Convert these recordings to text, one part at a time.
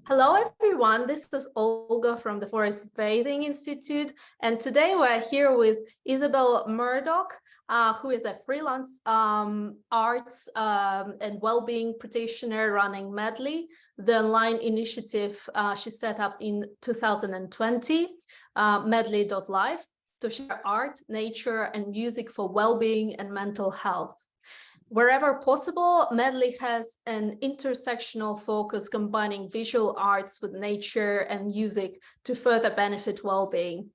Hello, everyone. This is Olga from the Forest Bathing Institute. And today we're here with Isobel Murdoch, who is a freelance arts and well-being practitioner running Medley, the online initiative she set up in 2020, medley.life, to share art, nature, and music for well-being and mental health. Wherever possible, Medley has an intersectional focus combining visual arts with nature and music to further benefit well-being.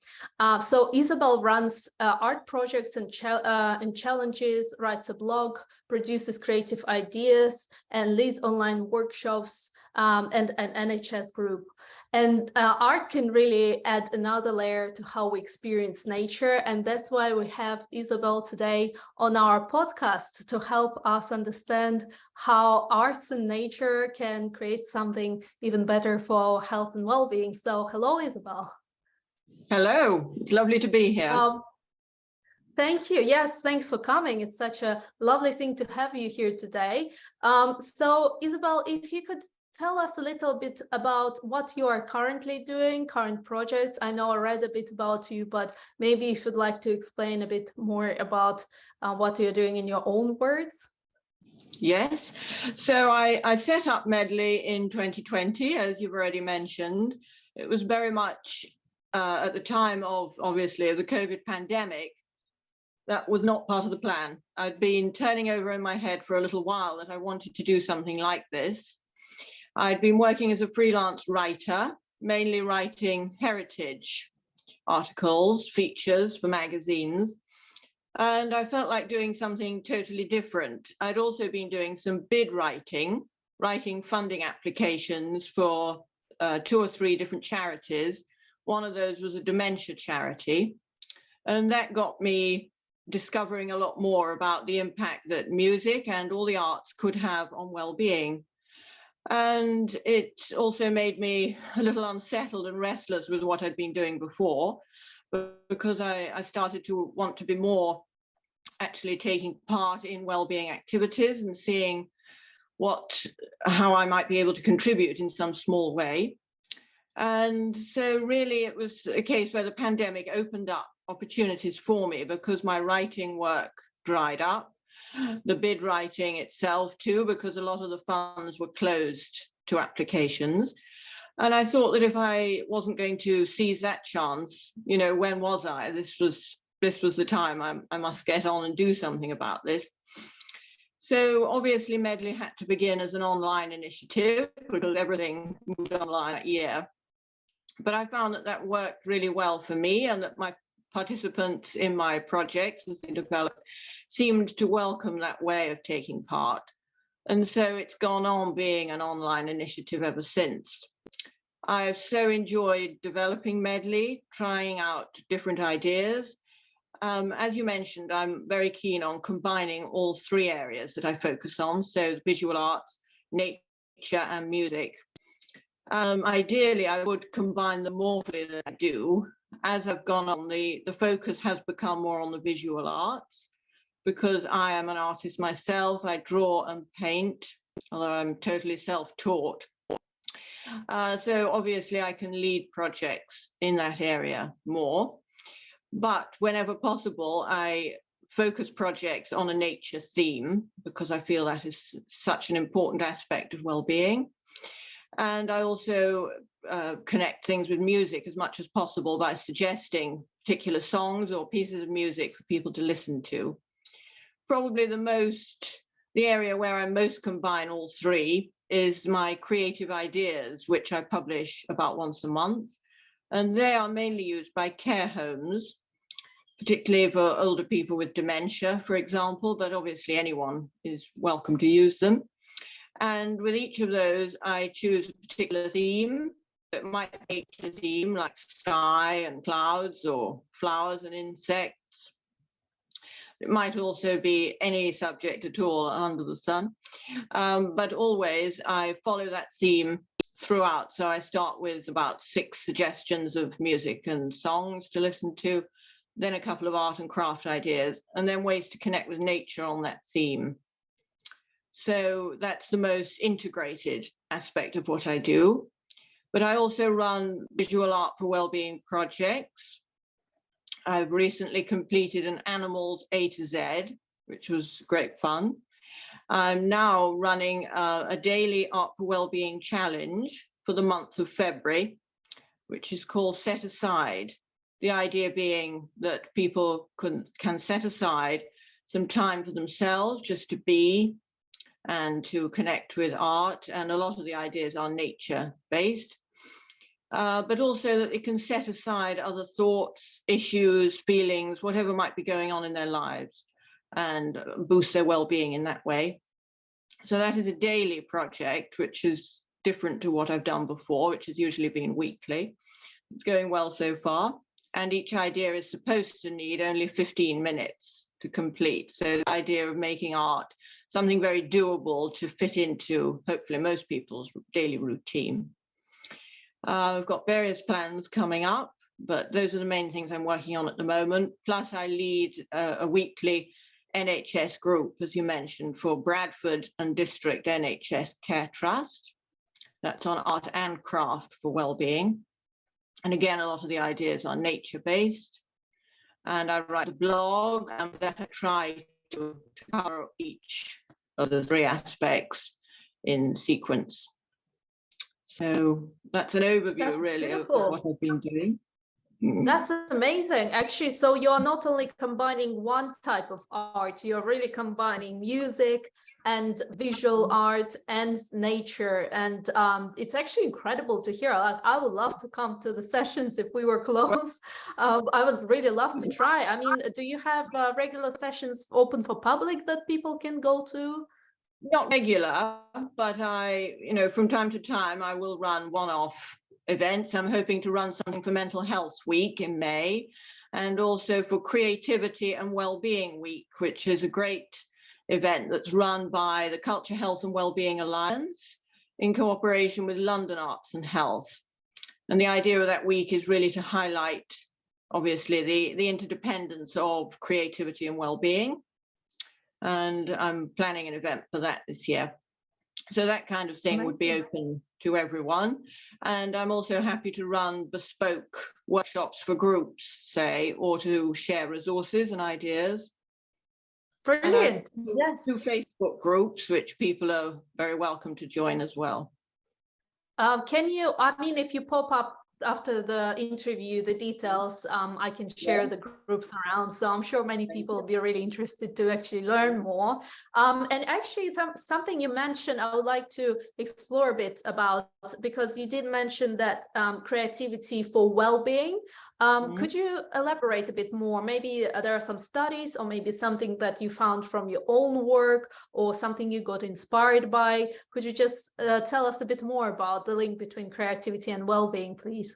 So Isobel runs art projects and challenges, writes a blog, produces creative ideas, and leads online workshops and an NHS group. And art can really add another layer to how we experience nature. And that's why we have Isobel today on our podcast to help us understand how arts and nature can create something even better for our health and well-being. So hello, Isobel. Hello, it's lovely to be here. Thank you. Yes, thanks for coming. It's such a lovely thing to have you here today. So Isobel, if you could tell us a little bit about what you are currently doing, current projects. I know I read a bit about you, but maybe if you'd like to explain a bit more about what you're doing in your own words. Yes, so I set up Medley in 2020, as you've already mentioned. It was very much at the time of, obviously, the COVID pandemic. That was not part of the plan. I'd been turning over in my head for a little while that I wanted to do something like this. I'd been working as a freelance writer, mainly writing heritage articles, features for magazines, and I felt like doing something totally different. I'd also been doing some bid writing funding applications for 2 or 3 different charities. One of those was a dementia charity, and that got me discovering a lot more about the impact that music and all the arts could have on well-being. And it also made me a little unsettled and restless with what I'd been doing before, because I started to want to be more actually taking part in well-being activities and seeing how I might be able to contribute in some small way. And so really it was a case where the pandemic opened up opportunities for me, because my writing work dried up. The bid writing itself too, because a lot of the funds were closed to applications. And I thought that if I wasn't going to seize that chance, when was I? This was the time. I must get on and do something about this. So obviously Medley had to begin as an online initiative, because everything moved online that year. But I found that worked really well for me, and that my participants in my projects, as they developed, seemed to welcome that way of taking part. And so it's gone on being an online initiative ever since. I've so enjoyed developing Medley, trying out different ideas. As you mentioned, I'm very keen on combining all 3 areas that I focus on, so visual arts, nature, and music. Ideally, I would combine them more than I do. As I've gone on, the focus has become more on the visual arts, because I am an artist myself. I draw and paint, although I'm totally self-taught. So obviously I can lead projects in that area more. But whenever possible, I focus projects on a nature theme, because I feel that is such an important aspect of well-being. And I also connect things with music as much as possible by suggesting particular songs or pieces of music for people to listen to. Probably the area where I most combine all 3 is my creative ideas, which I publish about once a month. And they are mainly used by care homes, particularly for older people with dementia, for example, but obviously anyone is welcome to use them. And with each of those, I choose a particular theme. It might be a theme like sky and clouds, or flowers and insects. It might also be any subject at all under the sun. But always I follow that theme throughout. So I start with about 6 suggestions of music and songs to listen to, then a couple of art and craft ideas, and then ways to connect with nature on that theme. So that's the most integrated aspect of what I do. But I also run visual art for wellbeing projects. I've recently completed an Animals A to Z, which was great fun. I'm now running a daily Art for Wellbeing challenge for the month of February, which is called Set Aside. The idea being that people can set aside some time for themselves just to be and to connect with art. And a lot of the ideas are nature-based, but also that they can set aside other thoughts, issues, feelings, whatever might be going on in their lives, and boost their well-being in that way. So that is a daily project, which is different to what I've done before, which has usually been weekly. It's going well so far. And each idea is supposed to need only 15 minutes to complete. So the idea of making art something very doable to fit into, hopefully, most people's daily routine. I've got various plans coming up, but those are the main things I'm working on at the moment. Plus, I lead a weekly NHS group, as you mentioned, for Bradford and District NHS Care Trust. That's on art and craft for wellbeing. And again, a lot of the ideas are nature-based. And I write a blog, and that I try to cover each of the three aspects in sequence. So that's an overview, really, of what I've been doing. That's amazing, actually. So you're not only combining one type of art, you're really combining music and visual art and nature. And it's actually incredible to hear. I would love to come to the sessions if we were close. I would really love to try. I mean, do you have regular sessions open for public that people can go to? Not regular, but from time to time, I will run one-off events. I'm hoping to run something for Mental Health Week in May, and also for Creativity and Wellbeing Week, which is a great event that's run by the Culture, Health and Wellbeing Alliance in cooperation with London Arts and Health. And the idea of that week is really to highlight, obviously, the interdependence of creativity and wellbeing. And I'm planning an event for that this year. So that kind of thing would be open to everyone. And I'm also happy to run bespoke workshops for groups, say, or to share resources and ideas. Brilliant. And yes. 2 Facebook groups, which people are very welcome to join as well. Can you, I mean, if you pop up after the interview, the details, I can share the groups around. So I'm sure many people will be really interested to actually learn more. And actually, something you mentioned, I would like to explore a bit about, because you did mention that creativity for well-being. Could you elaborate a bit more? Maybe there are some studies, or maybe something that you found from your own work, or something you got inspired by. Could you just tell us a bit more about the link between creativity and well-being, please?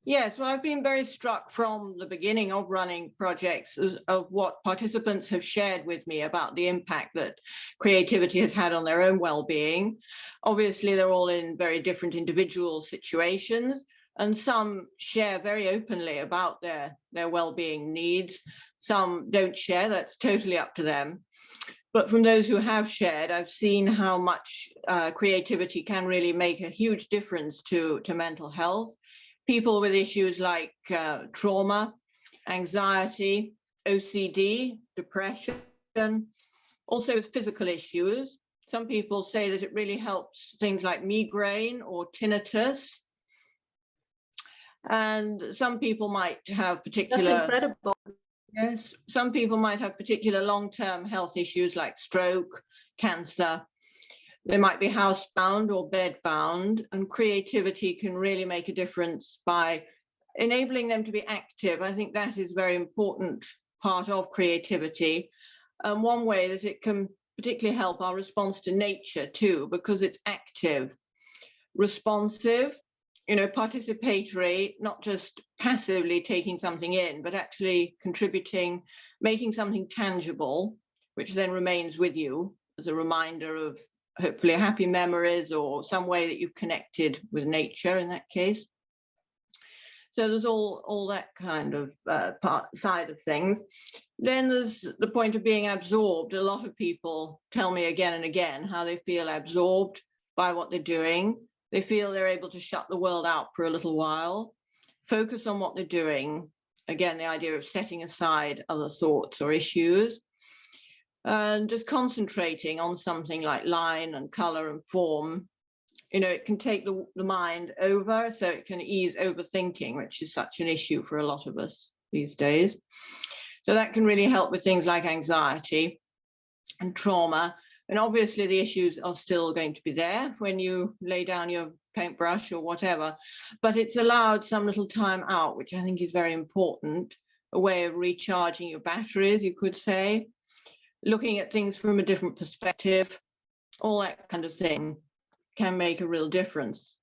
Yes, well, I've been very struck from the beginning of running projects of what participants have shared with me about the impact that creativity has had on their own well-being. Obviously, they're all in very different individual situations, and some share very openly about their well-being needs. Some don't share, that's totally up to them. But from those who have shared, I've seen how much creativity can really make a huge difference to mental health. People with issues like trauma, anxiety, OCD, depression, also with physical issues. Some people say that it really helps things like migraine or tinnitus. And some people might have particular... That's incredible. Yes, some people might have particular long-term health issues like stroke, cancer. They might be housebound or bedbound, and creativity can really make a difference by enabling them to be active. I think that is a very important part of creativity. One way that it can particularly help our response to nature too, because it's active, responsive, participatory, not just passively taking something in, but actually contributing, making something tangible, which then remains with you as a reminder of hopefully happy memories or some way that you've connected with nature in that case. So there's all that kind of side of things. Then there's the point of being absorbed. A lot of people tell me again and again how they feel absorbed by what they're doing. They feel they're able to shut the world out for a little while, focus on what they're doing. Again, the idea of setting aside other thoughts or issues, and just concentrating on something like line and color and form. It can take the mind over, so it can ease overthinking, which is such an issue for a lot of us these days. So that can really help with things like anxiety and trauma. And obviously the issues are still going to be there when you lay down your paintbrush or whatever, but it's allowed some little time out, which I think is very important, a way of recharging your batteries, you could say, looking at things from a different perspective, all that kind of thing can make a real difference.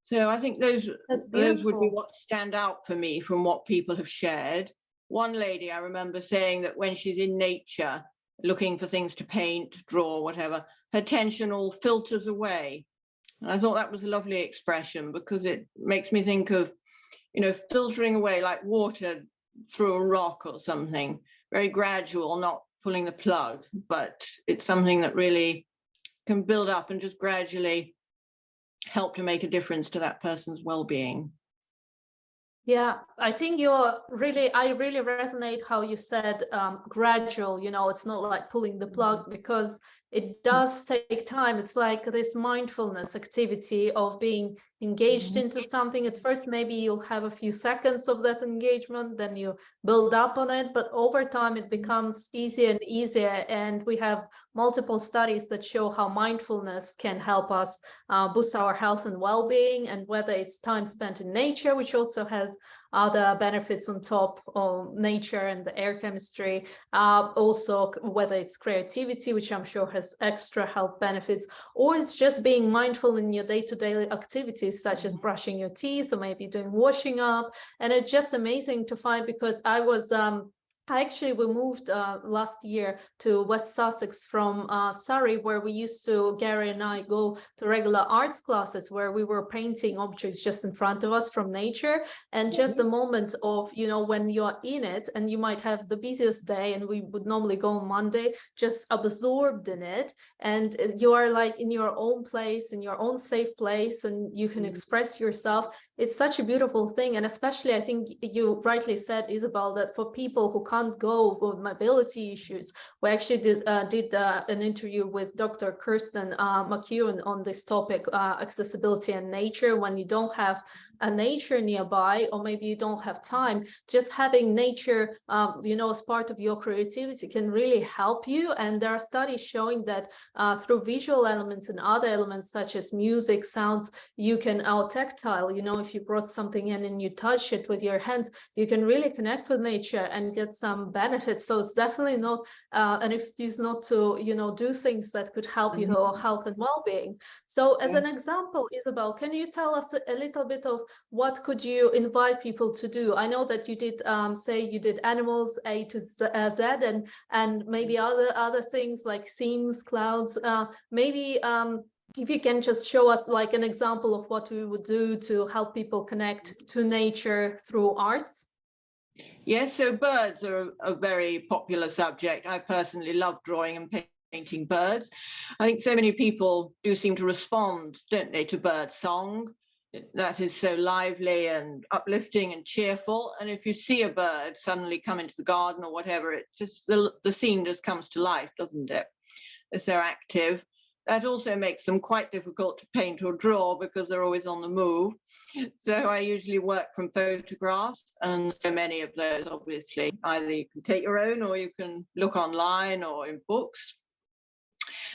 So I think those would be what stand out for me from what people have shared. One lady I remember saying that when she's in nature, looking for things to paint, draw, whatever, her tension all filters away. And I thought that was a lovely expression, because it makes me think of, filtering away like water through a rock or something, very gradual, not pulling the plug, but it's something that really can build up and just gradually help to make a difference to that person's well-being. Yeah, I think I really resonate how you said gradual, it's not like pulling the plug, because it does take time. It's like this mindfulness activity of being engaged into something. At first, maybe you'll have a few seconds of that engagement, then you build up on it, but over time it becomes easier and easier. And we have multiple studies that show how mindfulness can help us boost our health and well-being, and whether it's time spent in nature, which also has other benefits on top of nature and the air chemistry, also whether it's creativity, which I'm sure has extra health benefits, or it's just being mindful in your day-to-day activities, such as brushing your teeth or maybe doing washing up. And it's just amazing to find, because we moved last year to West Sussex from Surrey, where we used to, Gary and I, go to regular arts classes where we were painting objects just in front of us from nature. And just the moment of, when you're in it, and you might have the busiest day, and we would normally go on Monday, just absorbed in it. And you are like in your own place, in your own safe place, and you can express yourself. It's such a beautiful thing. And especially, I think you rightly said, Isobel, that for people who can't go with mobility issues, we actually did an interview with Dr. Kirsten McEwen on this topic, accessibility and nature. When you don't have a nature nearby, or maybe you don't have time, just having nature, as part of your creativity can really help you. And there are studies showing that through visual elements and other elements such as music, sounds, you can, tactile, if you brought something in and you touch it with your hands, you can really connect with nature and get some benefits. So it's definitely not an excuse not to, do things that could help your health and well-being. So as an example, Isobel, can you tell us a little bit of what could you invite people to do? I know that you did say you did animals A to Z, and maybe other things like themes, clouds. Maybe if you can just show us like an example of what we would do to help people connect to nature through arts. Yes, so birds are a very popular subject. I personally love drawing and painting birds. I think so many people do seem to respond, don't they, to bird song. That is so lively and uplifting and cheerful. And if you see a bird suddenly come into the garden or whatever, it just, the scene just comes to life, doesn't it? They're so active. That also makes them quite difficult to paint or draw, because they're always on the move. So I usually work from photographs, and so many of those, obviously, either you can take your own, or you can look online or in books.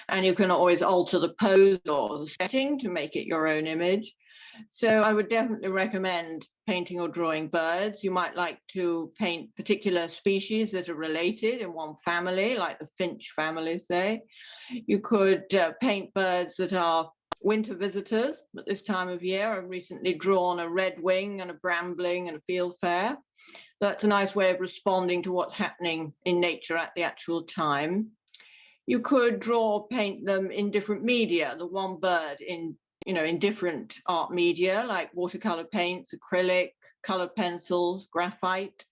And you can always alter the pose or the setting to make it your own image. So I would definitely recommend painting or drawing birds. You might like to paint particular species that are related in one family, like the finch family, say. You could paint birds that are winter visitors at this time of year. I've recently drawn a redwing and a brambling and a fieldfare. That's a nice way of responding to what's happening in nature at the actual time. You could draw or paint them in different media, the one bird in different art media, like watercolor paints, acrylic, colored pencils, graphite.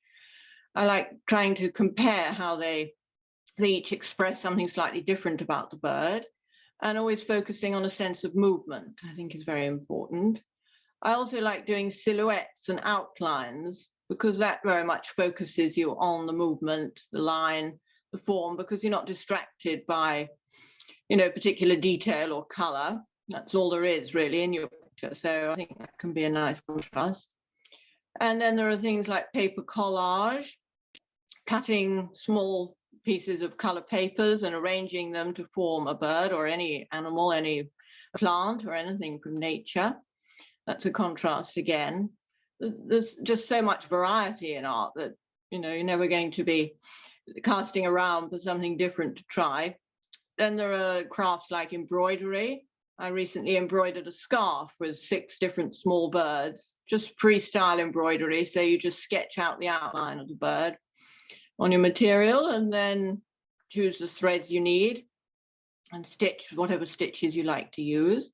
I like trying to compare how they each express something slightly different about the bird. and always focusing on a sense of movement, I think, is very important. I also like doing silhouettes and outlines because that very much focuses you on the movement, the line, the form, because you're not distracted by, particular detail or color. That's all there is really in your picture. So I think that can be a nice contrast. And then there are things like paper collage, cutting small pieces of color papers and arranging them to form a bird or any animal, any plant or anything from nature. That's a contrast again. There's just so much variety in art that, you're never going to be casting around for something different to try. Then there are crafts like embroidery. I recently embroidered a scarf with 6 different small birds, just freestyle embroidery. So you just sketch out the outline of the bird on your material and then choose the threads you need and stitch whatever stitches you like to use.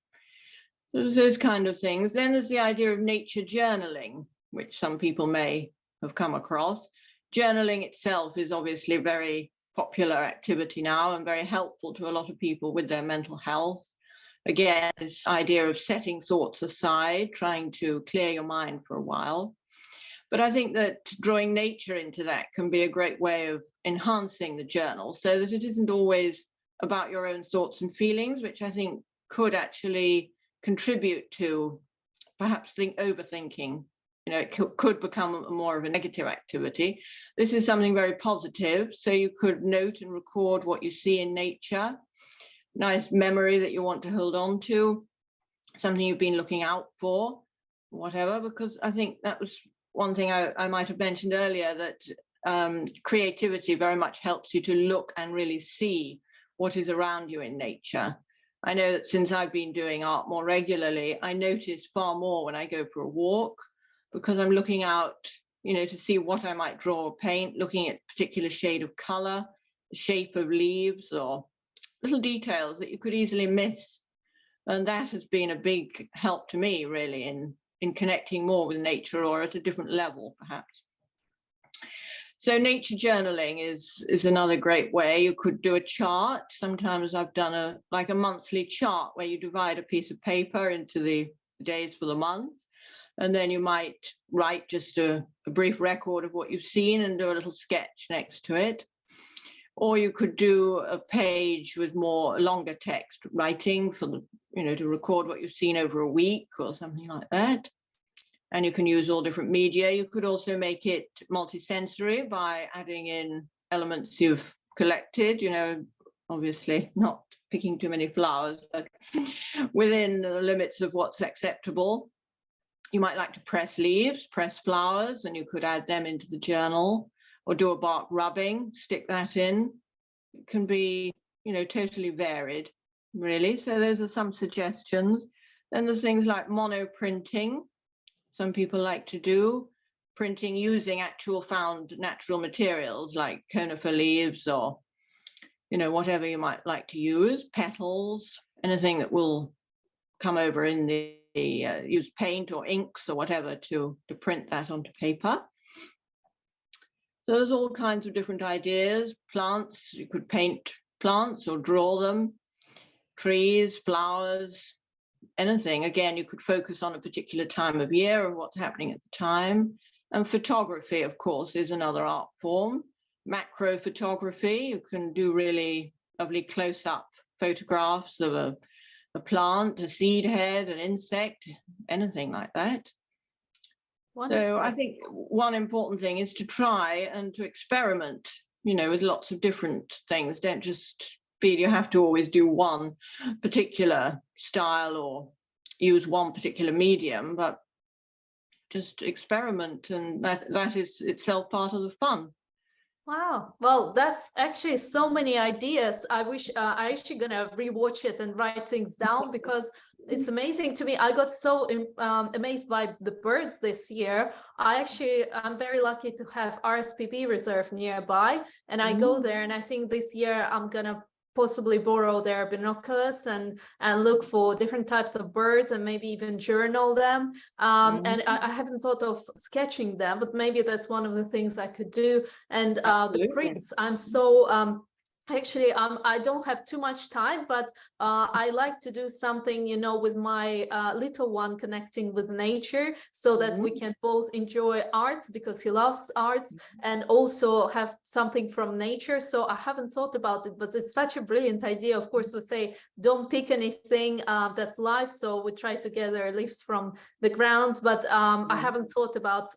Those kind of things. Then there's the idea of nature journaling, which some people may have come across. Journaling itself is obviously a very popular activity now and very helpful to a lot of people with their mental health. Again, this idea of setting thoughts aside, trying to clear your mind for a while. But I think that drawing nature into that can be a great way of enhancing the journal so that it isn't always about your own thoughts and feelings, which I think could actually contribute to perhaps overthinking. It could become more of a negative activity. This is something very positive. So you could note and record what you see in nature, nice memory that you want to hold on to, something you've been looking out for, whatever, because I think that was one thing I might have mentioned earlier, that creativity very much helps you to look and really see what is around you in nature. I know that since I've been doing art more regularly, I notice far more when I go for a walk, because I'm looking out, to see what I might draw or paint, looking at particular shade of color, the shape of leaves, or little details that you could easily miss. And that has been a big help to me, really, in connecting more with nature, or at a different level, perhaps. So nature journaling is another great way. You could do a chart. Sometimes I've done a monthly chart where you divide a piece of paper into the days for the month. And then you might write just a brief record of what you've seen and do a little sketch next to it. Or you could do a page with more longer text writing for to record what you've seen over a week or something like that. And you can use all different media. You could also make it multisensory by adding in elements you've collected, obviously not picking too many flowers, but within the limits of what's acceptable. You might like to press leaves, press flowers, and you could add them into the journal, or do a bark rubbing, stick that in. It can be, totally varied, really. So those are some suggestions. Then there's things like monoprinting. Some people like to do printing using actual found natural materials like conifer leaves or, whatever you might like to use, petals, anything that will come over in the use paint or inks or whatever to print that onto paper. So there's all kinds of different ideas. Plants, you could paint plants or draw them, trees, flowers, anything. Again, you could focus on a particular time of year or what's happening at the time. And photography, of course, is another art form. Macro photography, you can do really lovely close-up photographs of a plant, a seed head, an insect, anything like that. Wonderful. So I think one important thing is to try and to experiment, with lots of different things. Don't just feel you have to always do one particular style or use one particular medium, but just experiment, and that is itself part of the fun. Wow. Well, that's actually so many ideas. I wish I actually gonna rewatch it and write things down, because it's amazing to me. I got so amazed by the birds this year. I'm very lucky to have RSPB Reserve nearby, and I go there, and I think this year I'm gonna possibly borrow their binoculars and look for different types of birds and maybe even journal them. And I haven't thought of sketching them, but maybe that's one of the things I could do. And the prints, I'm so Actually, I don't have too much time, but I like to do something, you know, with my little one, connecting with nature, so that we can both enjoy arts, because he loves arts, and also have something from nature. So I haven't thought about it, but it's such a brilliant idea. Of course, we say don't pick anything that's live, so we try to gather leaves from the ground, but I haven't thought about,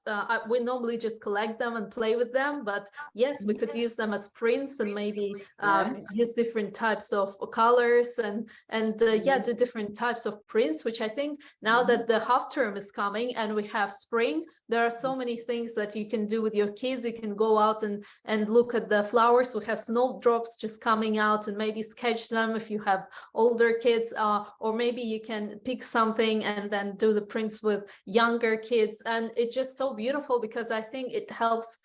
we normally just collect them and play with them, but yes, we could use them as prints, and maybe use different types of colors, and yeah, do different types of prints, which I think now that the half term is coming and we have spring, there are so many things that you can do with your kids. You can go out and look at the flowers. We have snowdrops just coming out, and maybe sketch them if you have older kids, or maybe you can pick something and then do the prints with younger kids. And it's just so beautiful, because I think it helps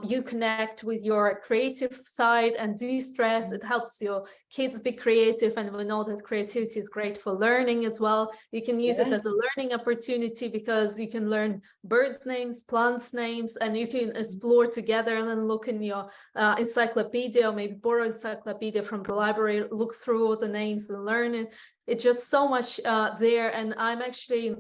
you connect with your creative side and de-stress. It helps your kids be creative, and we know that creativity is great for learning as well. You can use it as a learning opportunity, because you can learn birds names, plants names, and you can explore together and then look in your encyclopedia, or maybe borrow encyclopedia from the library, look through all the names and learn it. It's just so much there, and I'm actually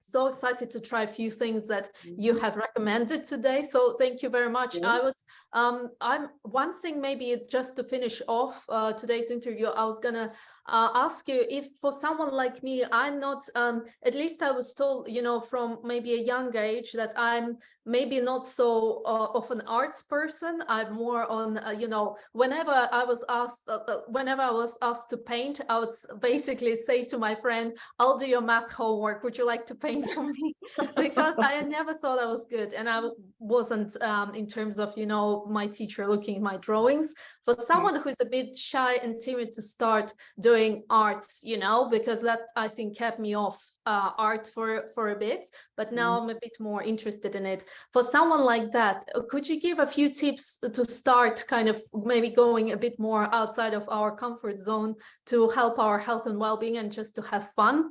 so excited to try a few things that you have recommended today. So thank you very much. I'm one thing, maybe just to finish off today's interview, I was gonna ask you, if for someone like me, I'm not, at least I was told, you know, from maybe a young age, that I'm maybe not so of an arts person. I'm more on, you know, whenever I was asked to paint, I would basically say to my friend, I'll do your math homework. Would you like to paint for me? Because I never thought I was good, and I wasn't in terms of, you know, my teacher looking at my drawings. For someone who's a bit shy and timid to start doing arts, you know, because that, I think, kept me off art for a bit, but now I'm a bit more interested in it. For someone like that, could you give a few tips to start kind of maybe going a bit more outside of our comfort zone to help our health and well-being and just to have fun?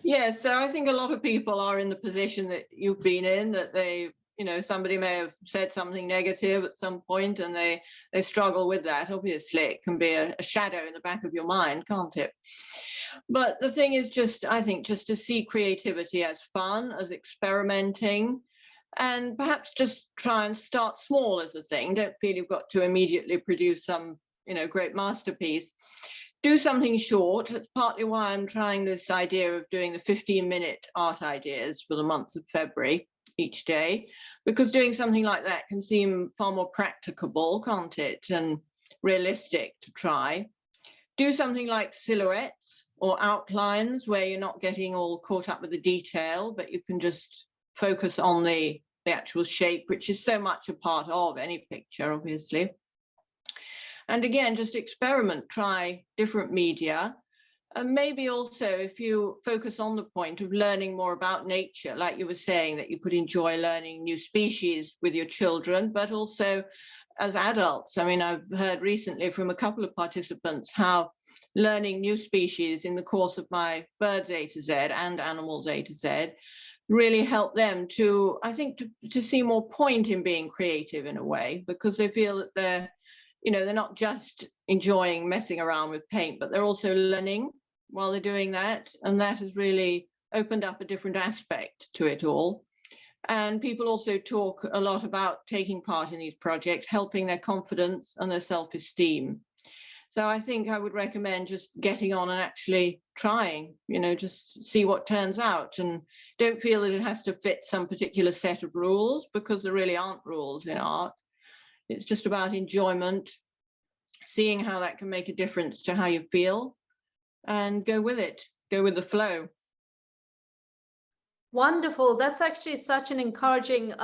Yes, so I think a lot of people are in the position that you've been in, that they, you know, somebody may have said something negative at some point, and they struggle with that. Obviously, it can be a shadow in the back of your mind, can't it? But the thing is, just, I think, just to see creativity as fun, as experimenting, and perhaps just try and start small as a thing. Don't feel you've got to immediately produce some, you know, great masterpiece. Do something short. That's partly why I'm trying this idea of doing the 15-minute art ideas for the month of February each day, because doing something like that can seem far more practicable, can't it, and realistic to try. Do something like silhouettes or outlines, where you're not getting all caught up with the detail, but you can just focus on the actual shape, which is so much a part of any picture, obviously. And again, just experiment, try different media. And maybe also, if you focus on the point of learning more about nature, like you were saying, that you could enjoy learning new species with your children, but also as adults. I mean, I've heard recently from a couple of participants how learning new species in the course of my Birds A to Z and Animals A to Z really helped them to, I think, to see more point in being creative in a way, because they feel that they're, you know, they're not just enjoying messing around with paint, but they're also learning while they're doing that. And that has really opened up a different aspect to it all. And people also talk a lot about taking part in these projects, helping their confidence and their self-esteem. So I think I would recommend just getting on and actually trying, you know, just see what turns out, and don't feel that it has to fit some particular set of rules, because there really aren't rules in art. It's just about enjoyment, seeing how that can make a difference to how you feel, and go with it, go with the flow. Wonderful. That's actually such an encouraging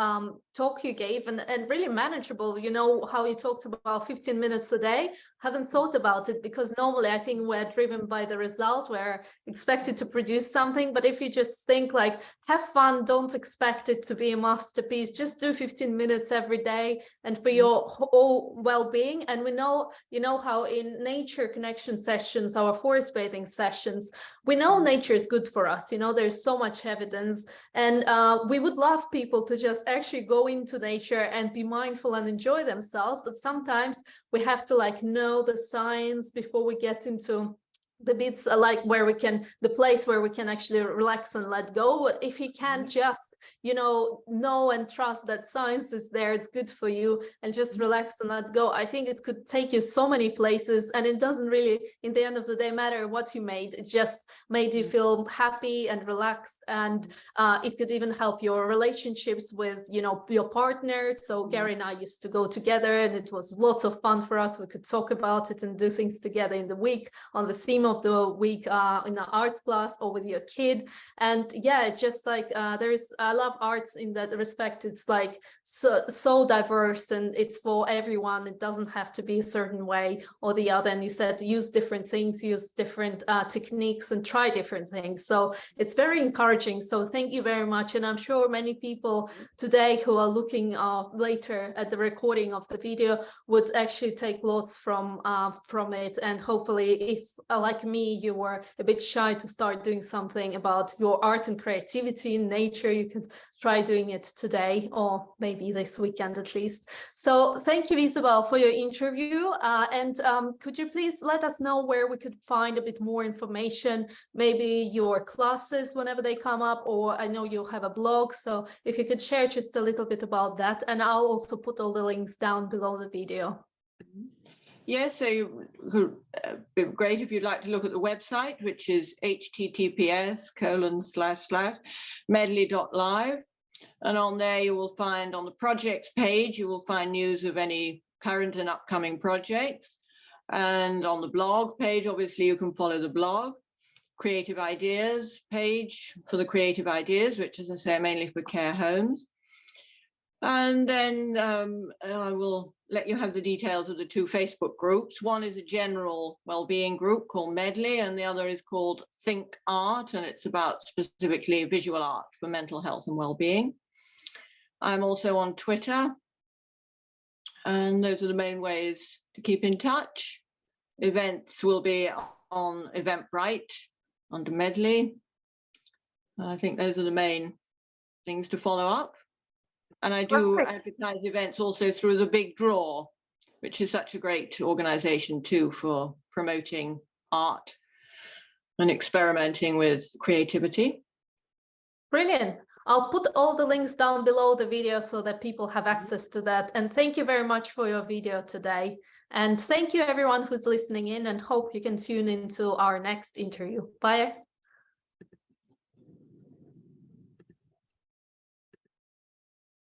talk you gave, and really manageable. You know how you talked about 15 minutes a day. Haven't thought about it, because normally I think we're driven by the result. We're expected to produce something. But if you just think like, have fun, don't expect it to be a masterpiece, just do 15 minutes every day, and for your whole well-being. And we know, you know, how in nature connection sessions, our forest bathing sessions, we know nature is good for us. You know, there's so much evidence, and we would love people to just actually go into nature and be mindful and enjoy themselves. But sometimes we have to like know the science before we get into the bits like where we can, the place where we can actually relax and let go. But if you can just, you know and trust that science is there, it's good for you, and just relax and let go, I think it could take you so many places. And it doesn't really, in the end of the day, matter what you made. It just made you feel happy and relaxed. And it could even help your relationships with, your partner. So Gary and I used to go together, and it was lots of fun for us. We could talk about it and do things together in the week on the theme of the week in an arts class or with your kid. And yeah, just like I love arts in that respect. It's like so diverse, and it's for everyone. It doesn't have to be a certain way or the other. And you said use different things, use different techniques, and try different things. So it's very encouraging. So thank you very much. And I'm sure many people today who are looking later at the recording of the video would actually take lots from it. And hopefully, if like me, you were a bit shy to start doing something about your art and creativity in nature, you could try doing it today, or maybe this weekend at least. So thank you, Isobel, for your interview. And could you please let us know where we could find a bit more information, maybe your classes whenever they come up, or I know you have a blog. So if you could share just a little bit about that, and I'll also put all the links down below the video. Yes, so it would be great if you'd like to look at the website, which is https://medley.live. And on there you will find, on the projects page, you will find news of any current and upcoming projects. And on the blog page, obviously, you can follow the blog. Creative ideas page for the creative ideas, which, as I say, are mainly for care homes. And then I will let you have the details of the two Facebook groups. One is a general well-being group called Medley, and the other is called Think Art, and it's about specifically visual art for mental health and well-being. I'm also on Twitter, and those are the main ways to keep in touch. Events will be on Eventbrite under Medley. I think those are the main things to follow up. And I do advertise events also through the Big Draw, which is such a great organization too for promoting art and experimenting with creativity. Brilliant. I'll put all the links down below the video so that people have access to that. And thank you very much for your video today. And thank you everyone who's listening in, and hope you can tune into our next interview. Bye.